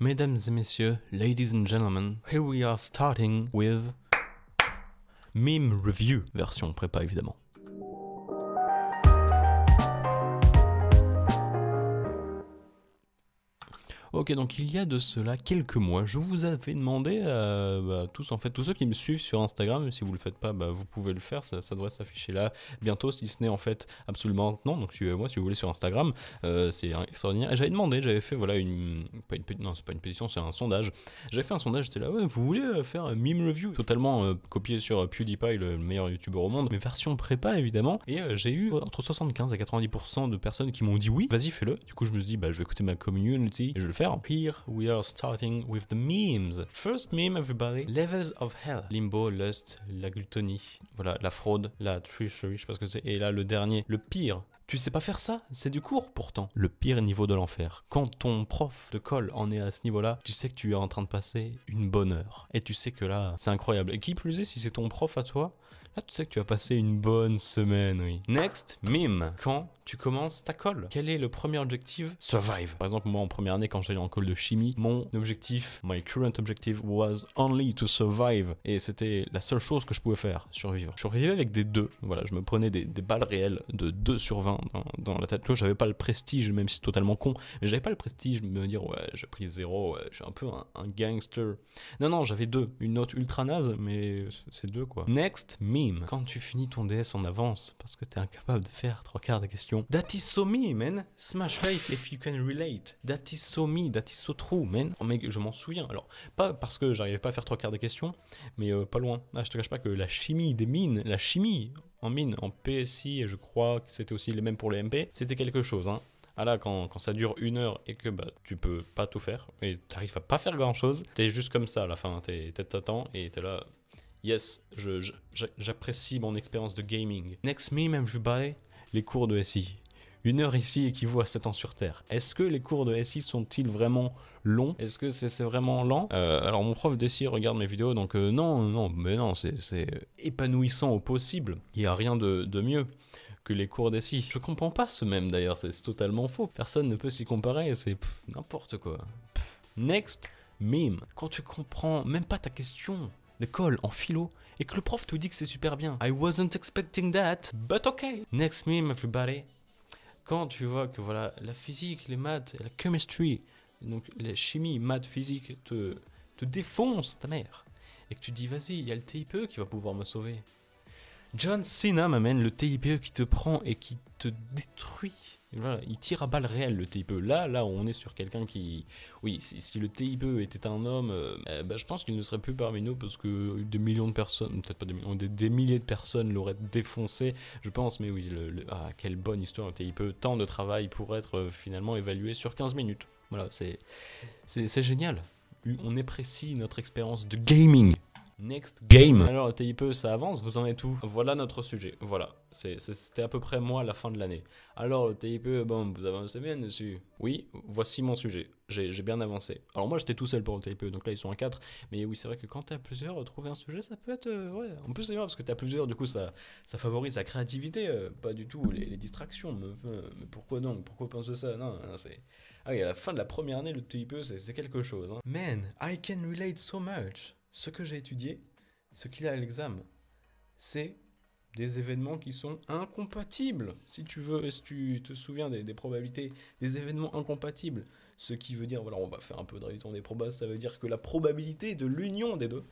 Mesdames et messieurs, ladies and gentlemen, here we are starting with Meme Review, version prépa évidemment. Ok, donc il y a de cela quelques mois, je vous avais demandé à tous, en fait, tous ceux qui me suivent sur Instagram, si vous le faites pas, vous pouvez le faire, ça devrait s'afficher là bientôt, si ce n'est en fait absolument maintenant, donc suivez-moi si vous voulez sur Instagram, c'est extraordinaire. J'avais demandé, j'avais fait voilà non c'est pas une pétition, c'est un sondage, j'avais fait un sondage, j'étais là, ouais, vous voulez faire un meme review, totalement copié sur PewDiePie, le meilleur youtubeur au monde, mais version prépa évidemment, et j'ai eu entre 75 et 90% de personnes qui m'ont dit oui, vas-y fais-le, du coup je me suis dit, je vais écouter ma community, et je vais le faire. Here we are starting with the memes. First meme, everybody. Levels of hell. Limbo, lust, la glutonie. Voilà, la fraude, la tricherie, je sais pas ce que c'est. Et là, le dernier, le pire. Tu sais pas faire ça? C'est du cours pourtant. Le pire niveau de l'enfer. Quand ton prof de colle en est à ce niveau-là, tu sais que tu es en train de passer une bonne heure. Et tu sais que là, c'est incroyable. Et qui plus est, si c'est ton prof à toi, là, tu sais que tu vas passer une bonne semaine, oui. Next, meme. Quand tu commences ta colle, quel est le premier objectif? Survive. Par exemple, moi, en première année, quand j'allais en colle de chimie, mon objectif, my current objective was only to survive. Et c'était la seule chose que je pouvais faire, survivre. Je survivais avec des 2. Voilà, je me prenais des balles réelles de 2 sur 20 dans la tête. J'avais pas le prestige, même si c'est totalement con, mais j'avais pas le prestige de me dire, ouais, j'ai pris 0, ouais, je suis un peu un gangster. Non, j'avais 2. Une note ultra naze, mais c'est 2, quoi. Next, meme. Quand tu finis ton DS en avance, parce que t'es incapable de faire 3/4 des questions. That is so me, man. Smash life if you can relate. That is so me, that is so true, man. Oh, mec, je m'en souviens. Alors, pas parce que j'arrivais pas à faire 3/4 des questions, mais pas loin. Ah, je te cache pas que la chimie des mines, la chimie en mine, en PSI, et je crois que c'était aussi les mêmes pour les MP, c'était quelque chose, hein. Ah là, quand ça dure 1 heure et que tu peux pas tout faire, et t'arrives à pas faire grand chose, t'es juste comme ça à la fin, t'attends et t'es là. Yes, j'apprécie mon expérience de gaming. Next meme, everybody, les cours de SI. 1 heure ici équivaut à 7 ans sur Terre. Est-ce que les cours de SI sont-ils vraiment longs? Est-ce que c'est vraiment lent? Alors mon prof de SI regarde mes vidéos, donc non, c'est épanouissant au possible. Il n'y a rien de mieux que les cours d'SI. Je comprends pas ce même d'ailleurs, c'est totalement faux. Personne ne peut s'y comparer, c'est n'importe quoi. Next meme. Quand tu comprends même pas ta question de colle en philo et que le prof te dit que c'est super bien. I wasn't expecting that, but okay. Next meme, everybody. Quand tu vois que voilà, la physique, les maths, la chemistry, donc la chimie, maths, physique te défonce ta mère et que tu dis vas-y, il y a le TIPE qui va pouvoir me sauver. John Cena m'amène le TIPE qui te prend et qui te détruit. Voilà, il tire à balles réelles le TIPE. Là, on est sur quelqu'un qui... Oui, si le TIPE était un homme, je pense qu'il ne serait plus parmi nous parce que des millions de personnes, peut-être pas des millions, des milliers de personnes l'auraient défoncé, je pense. Mais oui, quelle bonne histoire le TIPE. Tant de travail pour être finalement évalué sur 15 minutes. Voilà, c'est génial. On apprécie notre expérience de gaming. Next game. Alors, TIPE, ça avance, vous en êtes où? Voilà notre sujet, voilà. C'était à peu près moi à la fin de l'année. Alors, le TIPE, bon, vous avancez bien dessus. Oui, voici mon sujet. J'ai bien avancé. Alors, moi, j'étais tout seul pour le TIPE, donc là, ils sont à 4. Mais oui, c'est vrai que quand t'es à plusieurs, trouver un sujet, ça peut être... ouais, en plus, c'est bien parce que t'es à plusieurs, du coup, ça favorise la créativité, pas du tout les distractions. Mais pourquoi donc? Pourquoi penser ça? Non, c'est... Ah oui, à la fin de la première année, le TIPE, c'est quelque chose. Hein. Man, I can relate so much. Ce que j'ai étudié, ce qu'il y a à l'examen, c'est des événements qui sont incompatibles. Si tu veux, si tu te souviens des probabilités, des événements incompatibles. Ce qui veut dire, voilà, on va faire un peu de révision des probas, ça veut dire que la probabilité de l'union des deux,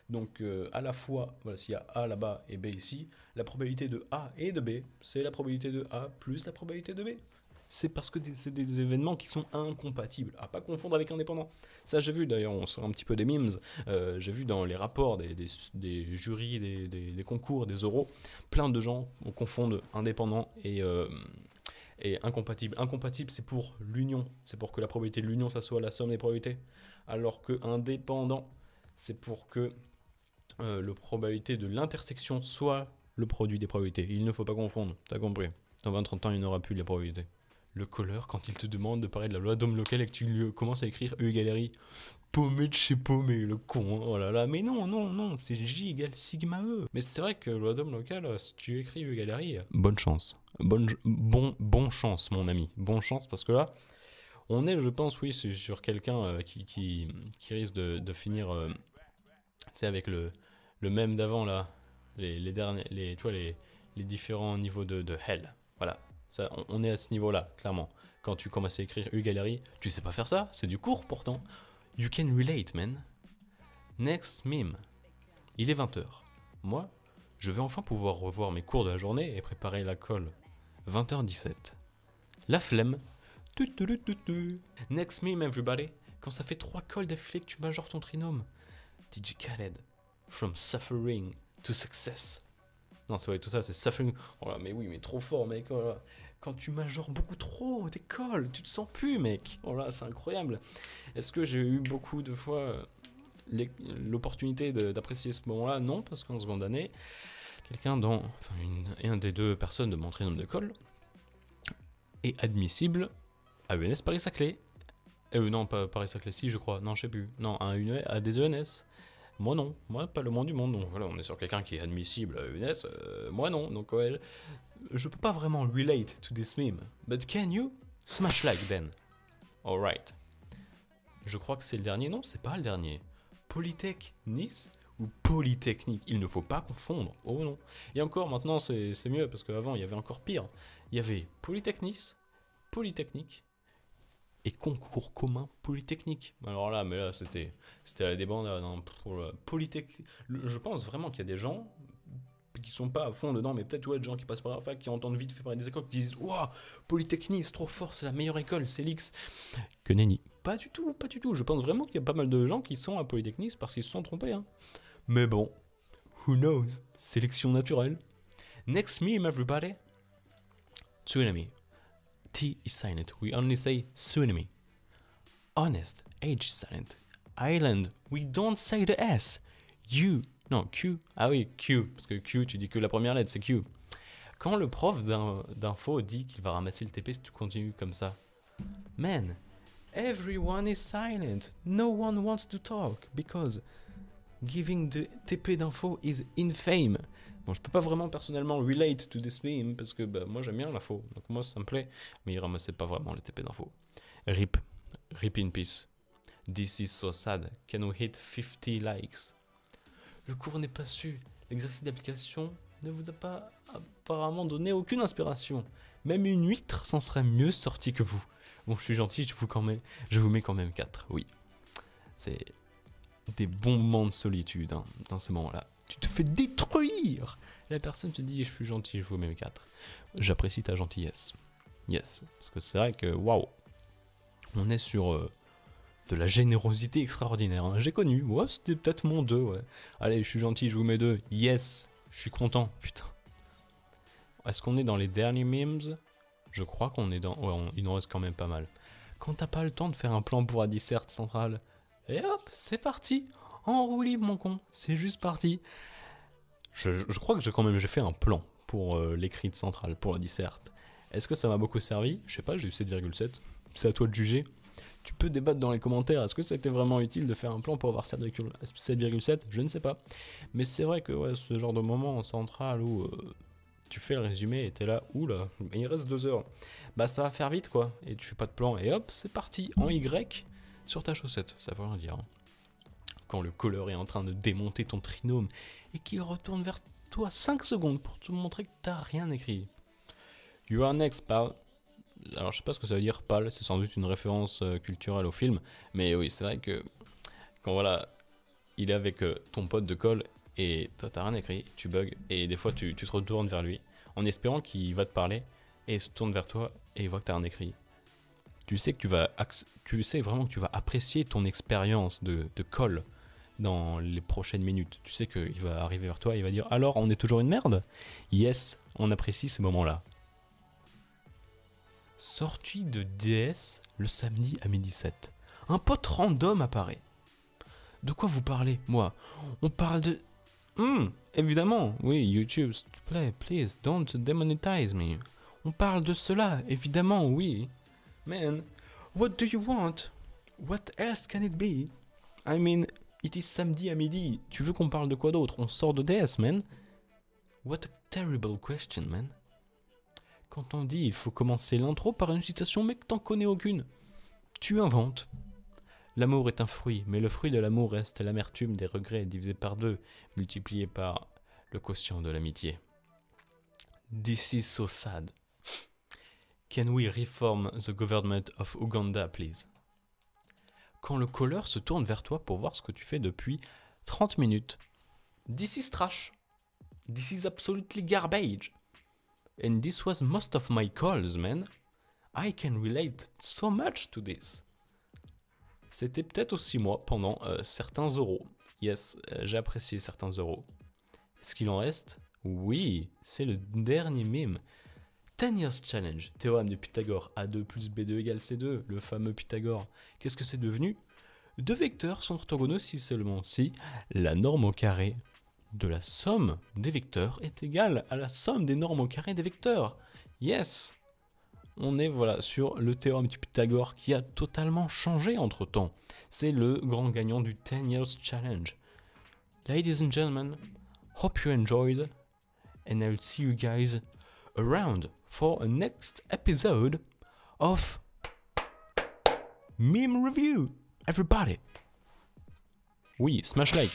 donc à la fois, voilà, s'il y a A là-bas et B ici, la probabilité de A et de B, c'est la probabilité de A plus la probabilité de B. C'est parce que c'est des événements qui sont incompatibles, à pas confondre avec indépendant. Ça j'ai vu d'ailleurs, on sort un petit peu des memes, j'ai vu dans les rapports des jurys, des concours, des oraux, plein de gens confondent indépendant et incompatible. Incompatible c'est pour l'union, c'est pour que la probabilité de l'union ça soit la somme des probabilités, alors que indépendant c'est pour que la probabilité de l'intersection soit le produit des probabilités. Il ne faut pas confondre, t'as compris. Dans 20-30 ans il n'y aura plus les probabilités. Le colleur, quand il te demande de parler de la loi d'homme local et que tu lui commences à écrire E égale RI, paumé de chez paumé, le con, hein. Oh là là, mais non, c'est J égale sigma E. Mais c'est vrai que loi d'homme local, si tu écris E égale RI, bonne chance. Bon chance, mon ami. Bonne chance, parce que là, On est, je pense, oui, sur quelqu'un qui risque de finir, tu sais, avec le même d'avant, là, les derniers, tu vois, les différents niveaux de hell. Voilà, ça, on est à ce niveau-là, clairement. Quand tu commences à écrire U-Gallery, tu sais pas faire ça, c'est du cours pourtant. You can relate, man. Next meme. Il est 20 h. Moi, je vais enfin pouvoir revoir mes cours de la journée et préparer la colle. 20h17. La flemme. Next meme, everybody. Quand ça fait 3 calls d'affilée que tu majores ton trinôme. DJ Khaled. From suffering to success. Non, c'est vrai, tout ça, c'est suffering. Oh là, mais oui, mais trop fort, mec. Oh là. Quand tu majores beaucoup trop tes calls, tu te sens plus, mec. Oh là, c'est incroyable. Est-ce que j'ai eu beaucoup de fois l'opportunité d'apprécier ce moment-là? Non, parce qu'en seconde année, quelqu'un un des deux personnes de mon trinôme de colle est admissible à ENS Paris-Saclay. Non, pas Paris-Saclay, si, je crois. Non, je sais plus. Non, à des ENS. Moi, non. Moi, pas le moins du monde. Donc voilà, on est sur quelqu'un qui est admissible à ENS. Moi, non. Donc, ouais, je peux pas vraiment relate to this meme. But can you? Smash like then. Alright. Je crois que c'est le dernier. Non, c'est pas le dernier. Polytech Nice ou Polytechnique. Il ne faut pas confondre. Oh non. Et encore, maintenant, c'est mieux parce qu'avant, il y avait encore pire. Il y avait Polytech Nice, Polytechnique et concours commun Polytechnique. Alors là, mais là, c'était à la débandade. Hein, pour Polytech. Je pense vraiment qu'il y a des gens qui sont pas à fond dedans, mais peut-être des gens qui passent par la fac, qui entendent vite fait par des écoles, qui disent waouh, Polytechnique, c'est trop fort, c'est la meilleure école, c'est l'X. Que nenni. Pas du tout, pas du tout. Je pense vraiment qu'il y a pas mal de gens qui sont à Polytechnique parce qu'ils se sont trompés. Hein. Mais bon, who knows? Sélection naturelle. Next meme, everybody. Tsunami. T is silent. We only say tsunami. Honest. H is silent. Island. We don't say the S. U. Non, Q. Ah oui, Q. Parce que Q, tu dis que la première lettre, c'est Q. Quand le prof d'info dit qu'il va ramasser le TP si tu continues comme ça. Man, everyone is silent. No one wants to talk because giving the TP d'info is infame. Bon, je peux pas vraiment personnellement relate to this meme parce que moi j'aime bien l'info, donc moi ça me plaît, mais il ramassait pas vraiment les TP d'info. RIP. RIP in peace. This is so sad. Can we hit 50 likes? Le cours n'est pas su. L'exercice d'application ne vous a pas apparemment donné aucune inspiration. Même une huître s'en serait mieux sortie que vous. Bon, je suis gentil, je vous mets quand même 4, oui. C'est des bons moments de solitude hein, dans ce moment-là. Tu te fais détruire. La personne te dit je suis gentil, je vous mets 4. J'apprécie ta gentillesse. Yes, parce que c'est vrai que waouh, on est sur de la générosité extraordinaire. Hein. J'ai connu, ouais, c'était peut-être mon 2, ouais. Allez, je suis gentil, je vous mets 2. Yes, je suis content, putain. Est-ce qu'on est dans les derniers memes? Je crois qu'on est dans... Ouais, il en reste quand même pas mal. Quand t'as pas le temps de faire un plan pour la disserte centrale, et hop, c'est parti. En roue libre, mon con, c'est juste parti. Je crois que j'ai fait un plan pour l'écrit de centrale, pour la disserte. Est-ce que ça m'a beaucoup servi? Je sais pas, j'ai eu 7,7. C'est à toi de juger. Tu peux débattre dans les commentaires, est-ce que c'était vraiment utile de faire un plan pour avoir 7,7? Je ne sais pas. Mais c'est vrai que ouais, ce genre de moment en centrale où tu fais le résumé et t'es là, oula, il reste 2 heures. Bah ça va faire vite quoi, et tu fais pas de plan, et hop, c'est parti, en Y, sur ta chaussette, ça veut rien dire. Hein. Quand le colleur est en train de démonter ton trinôme, et qu'il retourne vers toi 5 secondes pour te montrer que t'as rien écrit. You are next, pal. Alors je sais pas ce que ça veut dire pal, c'est sans doute une référence culturelle au film, mais oui c'est vrai que quand voilà, il est avec ton pote de colle et toi t'as rien écrit, tu bugs et des fois tu te retournes vers lui en espérant qu'il va te parler et il se tourne vers toi et il voit que t'as rien écrit. Tu sais vraiment que tu vas apprécier ton expérience de colle dans les prochaines minutes. Tu sais qu'il va arriver vers toi et il va dire alors on est toujours une merde? Yes, on apprécie ces moments-là. Sortie de DS le samedi à 12h07. Un pote random apparaît. De quoi vous parlez, moi? On parle de... évidemment, oui, YouTube, s'il te plaît, please, don't demonetize me. On parle de cela, évidemment, oui. Man, what do you want? What else can it be? I mean, it is samedi à midi. Tu veux qu'on parle de quoi d'autre? On sort de DS, man. What a terrible question, man. Quand on dit il faut commencer l'intro par une citation, mec, t'en connais aucune. Tu inventes. L'amour est un fruit, mais le fruit de l'amour reste l'amertume des regrets divisé par 2, multiplié par le quotient de l'amitié. This is so sad. Can we reform the government of Uganda, please? Quand le caller se tourne vers toi pour voir ce que tu fais depuis 30 minutes. This is trash. This is absolutely garbage. And this was most of my calls, man. I can relate so much to this. C'était peut-être aussi moi pendant certains euros. Yes, j'ai apprécié certains euros. Est-ce qu'il en reste? Oui, c'est le dernier mime. 10 Years Challenge, théorème de Pythagore, A2 plus B2 égale C2, le fameux Pythagore. Qu'est-ce que c'est devenu? Deux vecteurs sont orthogonaux si seulement si la norme au carré de la somme des vecteurs est égale à la somme des normes au carré des vecteurs. Yes! On est voilà sur le théorème du Pythagore qui a totalement changé entre temps. C'est le grand gagnant du 10 Years Challenge. Ladies and gentlemen, hope you enjoyed and I'll see you guys around for a next episode of Meme Review. Everybody. Oui, smash like.